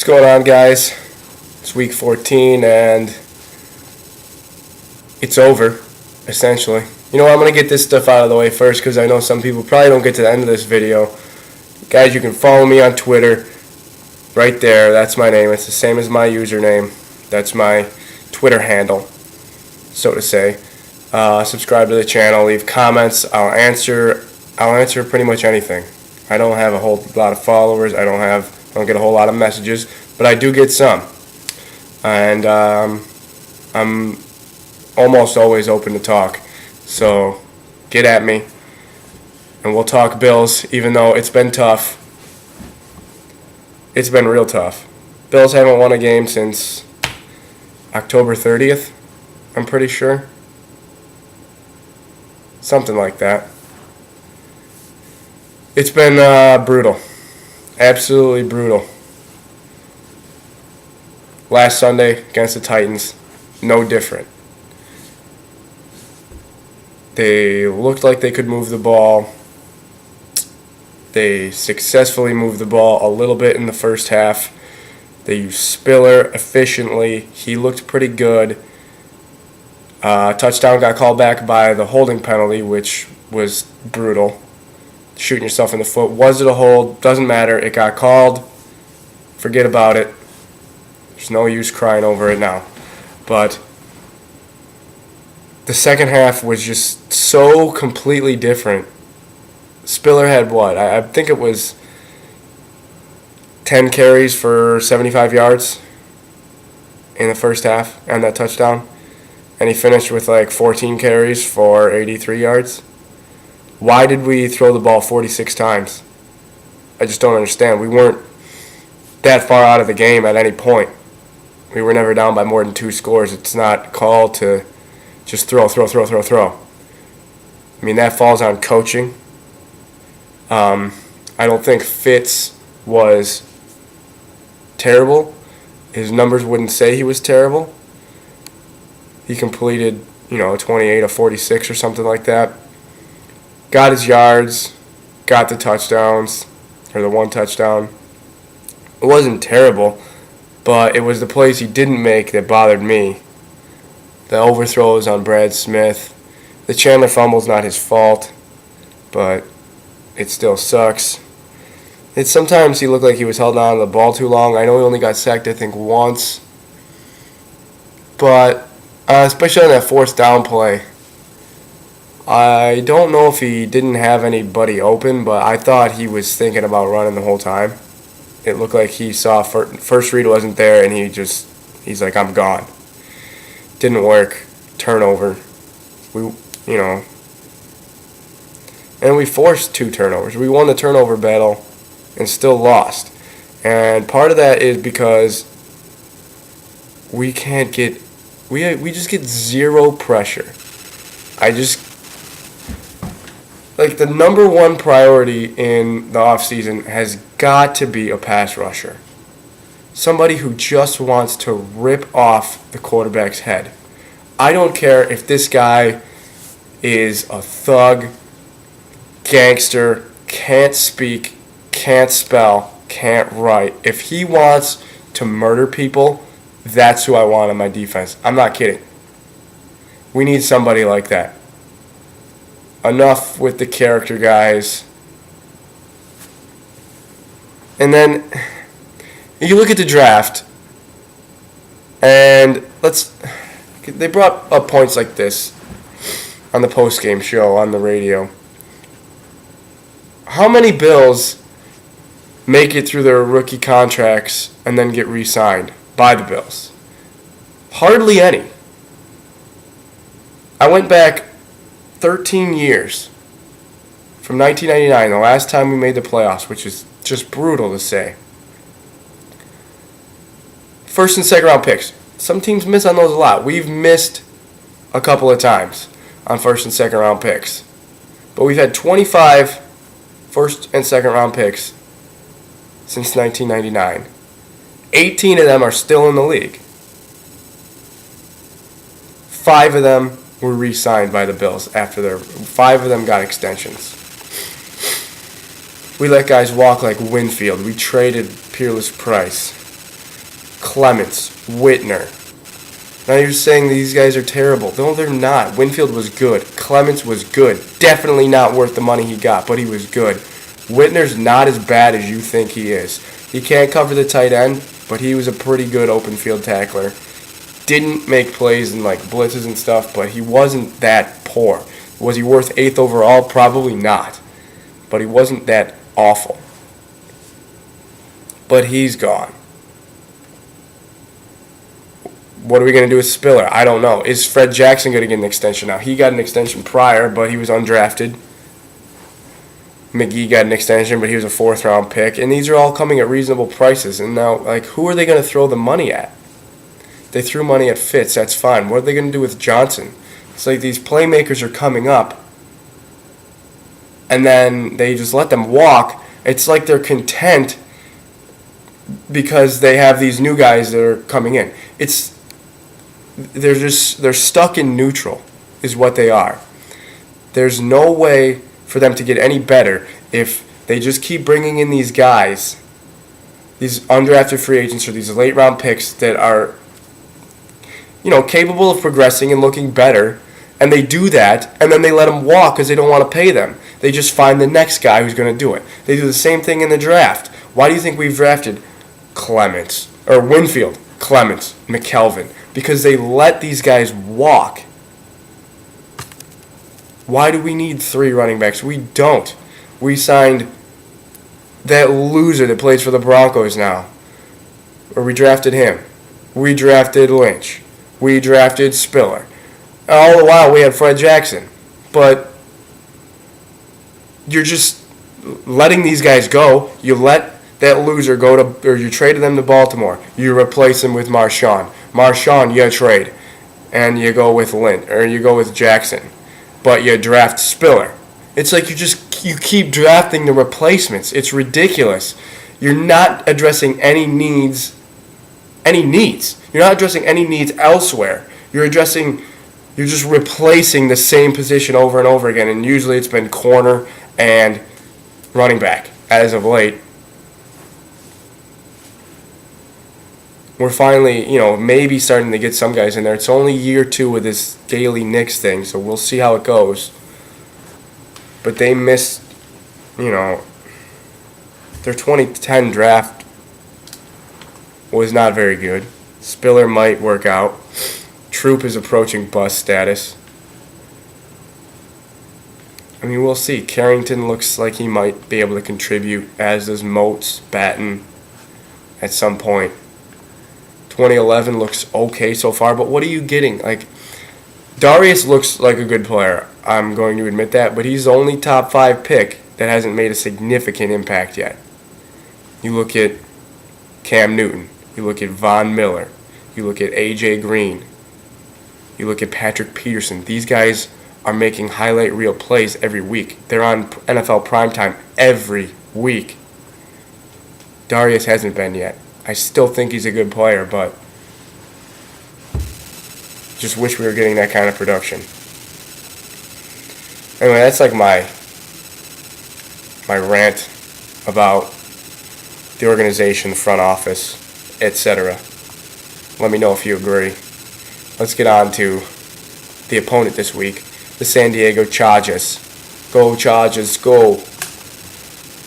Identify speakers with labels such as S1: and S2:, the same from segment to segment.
S1: What's going on, guys? It's week 14 and it's over, essentially. You know what, I'm going to get this stuff out of the way first because I know some people probably don't get to the end of this video. Guys, you can follow me on Twitter right there. That's my name. It's the same as my username. That's my Twitter handle, so to say. Subscribe to the channel, leave comments. I'll answer pretty much anything. I don't have a whole lot of followers. I don't get a whole lot of messages, but I do get some. And I'm almost always open to talk. So get at me, and we'll talk Bills, even though it's been tough. It's been real tough. Bills haven't won a game since October 30th, I'm pretty sure. Something like that. It's been brutal. Absolutely brutal. Last Sunday against the Titans, no different. They looked like they could move the ball. They successfully moved the ball a little bit in the first half. They used Spiller efficiently. He looked pretty good. Touchdown got called back by the holding penalty, which was brutal. Shooting yourself in the foot. Was it a hold? Doesn't matter. It got called. Forget about it. There's no use crying over it now. But the second half was just so completely different. Spiller had what? I think it was 10 carries for 75 yards in the first half and that touchdown. And he finished with like 14 carries for 83 yards. Why did we throw the ball 46 times? I just don't understand. We weren't that far out of the game at any point. We were never down by more than 2 scores. It's not called to just throw. I mean, that falls on coaching. I don't think Fitz was terrible. His numbers wouldn't say he was terrible. He completed, 28 of 46 or something like that. Got his yards, got the touchdowns, or the one touchdown. It wasn't terrible, but it was the plays he didn't make that bothered me. The overthrows on Brad Smith. The Chandler fumble's not his fault, but it still sucks. Sometimes he looked like he was held on to the ball too long. I know he only got sacked, I think, once. But especially on that fourth down play, I don't know if he didn't have anybody open, but I thought he was thinking about running the whole time. It looked like he saw first read wasn't there, and he's like, I'm gone. Didn't work. Turnover. And we forced 2 turnovers. We won the turnover battle and still lost. And part of that is because we just get zero pressure. The number one priority in the offseason has got to be a pass rusher. Somebody who just wants to rip off the quarterback's head. I don't care if this guy is a thug, gangster, can't speak, can't spell, can't write. If he wants to murder people, that's who I want on my defense. I'm not kidding. We need somebody like that. Enough with the character guys. And then you look at the draft, and they brought up points like this on the post-game show on the radio. How many Bills make it through their rookie contracts and then get re-signed by the Bills? Hardly any. I went back 13 years from 1999, the last time we made the playoffs, which is just brutal to say. First and second round picks. Some teams miss on those a lot. We've missed a couple of times on first and second round picks. But we've had 25 first and second round picks since 1999. 18 of them are still in the league. 5 of them were re-signed by the Bills after 5 of them got extensions. We let guys walk like Winfield. We traded Peerless Price. Clements, Whitner. Now you're saying these guys are terrible. No, they're not. Winfield was good. Clements was good. Definitely not worth the money he got, but he was good. Whitner's not as bad as you think he is. He can't cover the tight end, but he was a pretty good open field tackler. Didn't make plays in like blitzes and stuff, but he wasn't that poor. Was he worth 8th overall? Probably not. But he wasn't that awful. But he's gone. What are we going to do with Spiller? I don't know. Is Fred Jackson going to get an extension now? He got an extension prior, but he was undrafted. McGee got an extension, but he was a 4th-round pick. And these are all coming at reasonable prices. And now, like, who are they going to throw the money at? They threw money at Fitz. That's fine. What are they going to do with Johnson? It's like these playmakers are coming up, and then they just let them walk. It's like they're content because they have these new guys that are coming in. They're stuck in neutral is what they are. There's no way for them to get any better if they just keep bringing in these guys, these undrafted free agents or these late round picks that are, capable of progressing and looking better, and they do that, and then they let them walk because they don't want to pay them. They just find the next guy who's going to do it. They do the same thing in the draft. Why do you think we've drafted Clements, or Winfield, Clements, McKelvin? Because they let these guys walk. Why do we need 3 running backs? We don't. We signed that loser that plays for the Broncos now. Or we drafted him. We drafted Lynch. We drafted Spiller. All the while we had Fred Jackson. But you're just letting these guys go. You let that loser go to, or you traded them to Baltimore. You replace him with Marshawn. Marshawn, you trade. And you go with Lynch, or you go with Jackson. But you draft Spiller. It's like you keep drafting the replacements. It's ridiculous. You're not addressing any needs. You're not addressing any needs elsewhere. You're just replacing the same position over and over again. And usually it's been corner and running back as of late. We're finally, maybe starting to get some guys in there. It's only year 2 with this Daily Knicks thing, so we'll see how it goes. But they missed, their 2010 draft was not very good. Spiller might work out. Troop is approaching bust status. I mean, we'll see. Carrington looks like he might be able to contribute, as does Moats, Batten, at some point. 2011 looks okay so far, but what are you getting? Like, Darius looks like a good player. I'm going to admit that, but he's the only top 5 pick that hasn't made a significant impact yet. You look at Cam Newton. You look at Von Miller. You look at A.J. Green. You look at Patrick Peterson. These guys are making highlight reel plays every week. They're on NFL primetime every week. Darius hasn't been yet. I still think he's a good player, but just wish we were getting that kind of production. Anyway, that's like my rant about the organization, the front office, etc. Let me know if you agree. Let's get on to the opponent this week, the San Diego Chargers. Go Chargers, go.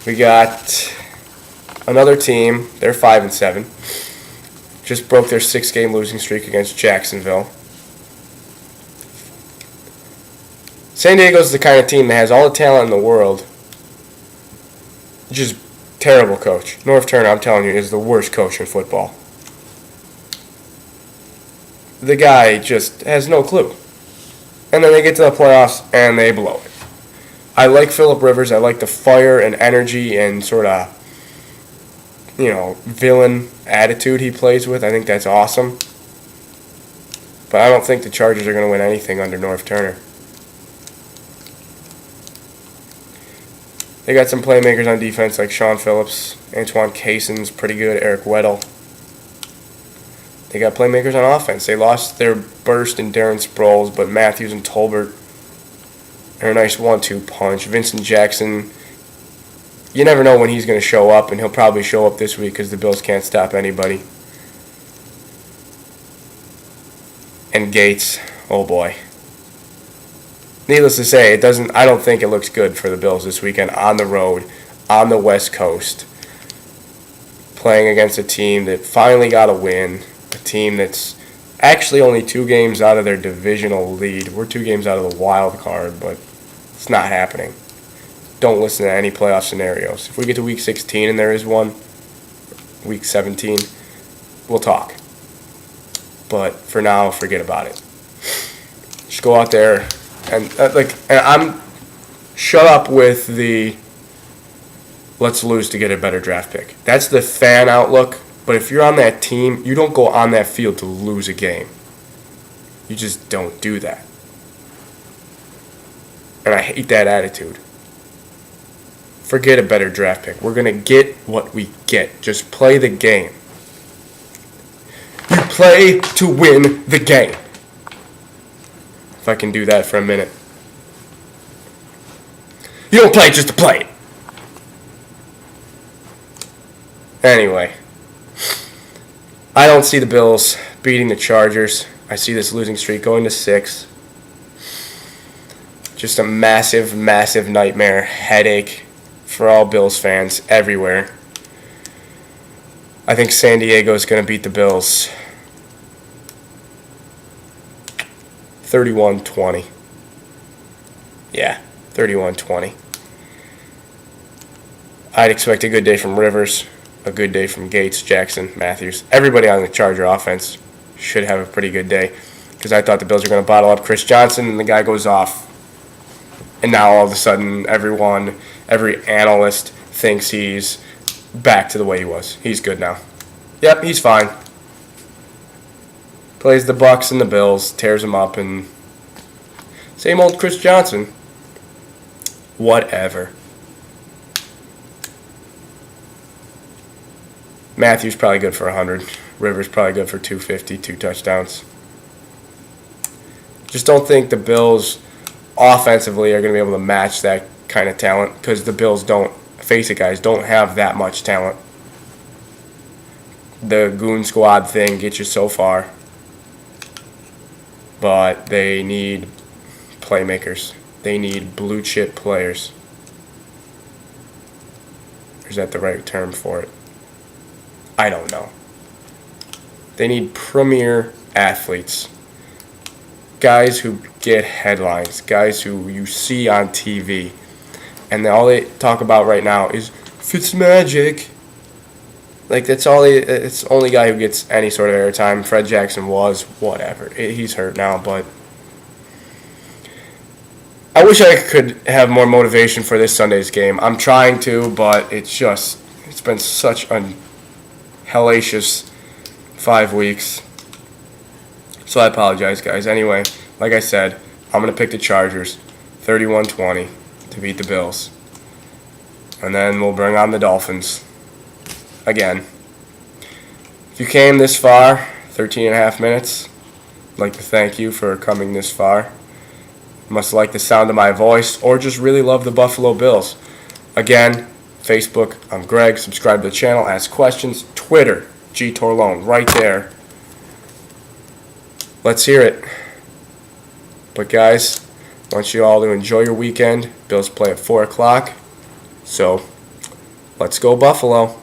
S1: We got another team. They're 5-7. Just broke their 6-game losing streak against Jacksonville. San Diego's the kind of team that has all the talent in the world. Just terrible coach. Norv Turner, I'm telling you, is the worst coach in football. The guy just has no clue. And then they get to the playoffs and they blow it. I like Phillip Rivers. I like the fire and energy and sort of, villain attitude he plays with. I think that's awesome. But I don't think the Chargers are going to win anything under Norv Turner. They got some playmakers on defense like Sean Phillips, Antoine Cason's pretty good, Eric Weddle. They got playmakers on offense. They lost their burst in Darren Sproles, but Matthews and Tolbert are a nice 1-2 punch. Vincent Jackson, you never know when he's going to show up, and he'll probably show up this week because the Bills can't stop anybody. and Gates. Oh boy. Needless to say, I don't think it looks good for the Bills this weekend on the road, on the West Coast, playing against a team that finally got a win, a team that's actually only 2 games out of their divisional lead. We're 2 games out of the wild card, but it's not happening. Don't listen to any playoff scenarios. If we get to week 16 and there is one, week 17, we'll talk. But for now, forget about it. Just go out there and I'm shut up with the let's lose to get a better draft pick. That's the fan outlook. But if you're on that team, you don't go on that field to lose a game. You just don't do that. And I hate that attitude. Forget a better draft pick. We're going to get what we get. Just play the game. You play to win the game. If I can do that for a minute. You don't play just to play it. Anyway. I don't see the Bills beating the Chargers. I see this losing streak going to 6. Just a massive, massive nightmare, headache for all Bills fans everywhere. I think San Diego is going to beat the Bills 31-20. Yeah, 31-20. I'd expect a good day from Rivers, a good day from Gates, Jackson, Matthews. Everybody on the Charger offense should have a pretty good day because I thought the Bills were going to bottle up Chris Johnson, and the guy goes off. And now all of a sudden, every analyst thinks he's back to the way he was. He's good now. Yep, he's fine. Plays the Bucs and the Bills, tears them up, and same old Chris Johnson. Whatever. Matthews probably good for 100. Rivers probably good for 250, 2 touchdowns. Just don't think the Bills offensively are going to be able to match that kind of talent because the Bills don't, face it guys, don't have that much talent. The goon squad thing gets you so far. But they need playmakers. They need blue chip players. Is that the right term for it? I don't know. They need premier athletes. Guys who get headlines. Guys who you see on TV. And all they talk about right now is Fitzmagic. Like, that's all it's the only guy who gets any sort of airtime. Fred Jackson was, whatever. He's hurt now, but I wish I could have more motivation for this Sunday's game. I'm trying to, but it's been such a hellacious 5 weeks. So I apologize, guys. Anyway, like I said, I'm going to pick the Chargers 31-20 to beat the Bills. And then we'll bring on the Dolphins again. If you came this far, 13 and a half minutes, I'd like to thank you for coming this far. You must like the sound of my voice or just really love the Buffalo Bills. Again, Facebook, I'm Greg. Subscribe to the channel, ask questions. Twitter, G Torlone, right there. Let's hear it. But guys, I want you all to enjoy your weekend. Bills play at 4 o'clock. So, let's go Buffalo.